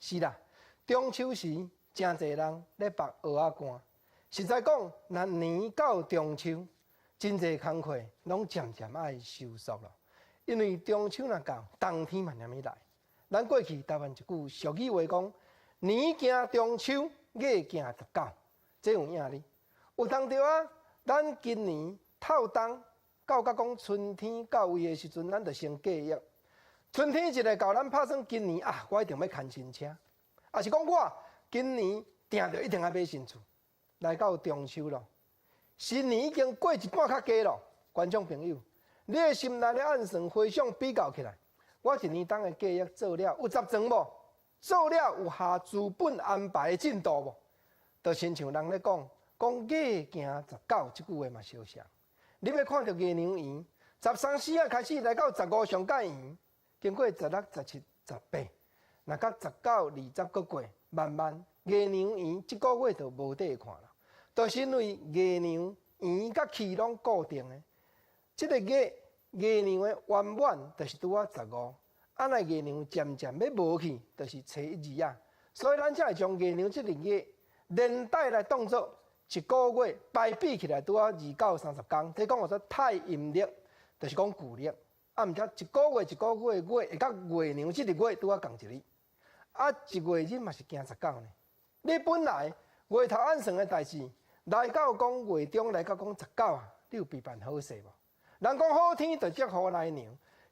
是啦，中秋时真侪人咧绑蚵仔干。实在讲，若年到中秋，真侪工课拢渐渐爱收束了。因为中秋若到，冬天嘛念咪来。咱过去台湾一句俗语话讲：年行中秋，月行19。这有影哩。有当着啊，咱今年透冬到讲春天到位的时阵，咱就先计划。春天一个到，咱打算今年啊，我一定要牵新车，也是讲我今年定着一定要买新厝。来到中秋咯，新年已经过一半较加咯。观众朋友，你的心内咧暗算回想比较起来，我一年当的计划做了有十全无？做了有下资本安排的进度无？就亲像人咧讲月行19即句话嘛相像。你要看到月娘圆，13、14啊开始来到15上界圆，经过16、17、18，若到19、20个过，慢慢月娘圆即个月就无得看了。就是因为月娘圆甲气拢固定的，即个月娘的圆满就是拄啊15，安尼月娘渐渐要无去，就是初1、2啊。所以咱才会将月娘即个月连带来当作一个月排比起来拄啊29、30天。这讲我说太阴历，就是讲旧历。啊，毋则一个月一个月月会甲月娘即个月拄啊共一日。啊，一月日嘛是行19呢。你本来月头按算的代志。来到讲月中，来到讲19啊，你有备办好势无？人讲好天就接好来娘，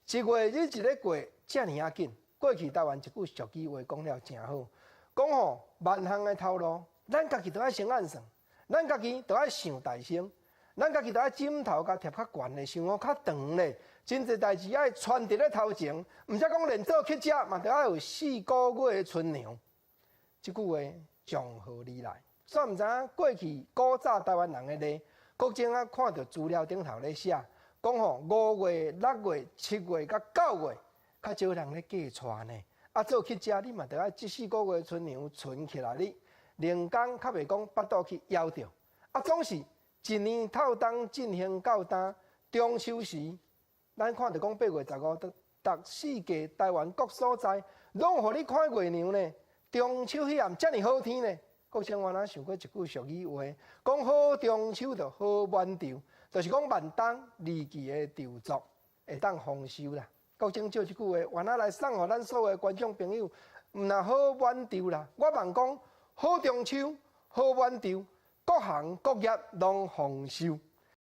一月日一个过，遮尔啊紧。过去台湾一句俗语话讲了真好，讲吼万项的头路，咱家己都要先按算，咱家己都要想大声，咱家己都要枕头甲贴较悬的，想好较长咧，真侪代志爱传伫咧头前，毋则讲连做乞食嘛，都要有4个月的春粮。即句话从何而来？煞毋知影过去古早台湾人的咧，国政啊看到资料顶头咧写，讲吼5月、6月、7月甲9月，较少人咧嫁娶呢。啊，做乞食你嘛得爱这4个月春粮存起来，你连工较袂讲巴肚去枵着。啊，总是一年透冬进行到冬，中秋时，咱看到讲8月15，逐世界台湾各所在，拢互你看月娘呢。中秋迄暗遮尔好天呢。国生我若想过一句俗语话，讲好中秋就好满潮，就是讲万冬离奇的潮作会当丰收啦。国生借即句话，原来来送互咱所有的观众朋友，毋若好满潮啦。我望讲好中秋，好满潮，各行各业拢丰收。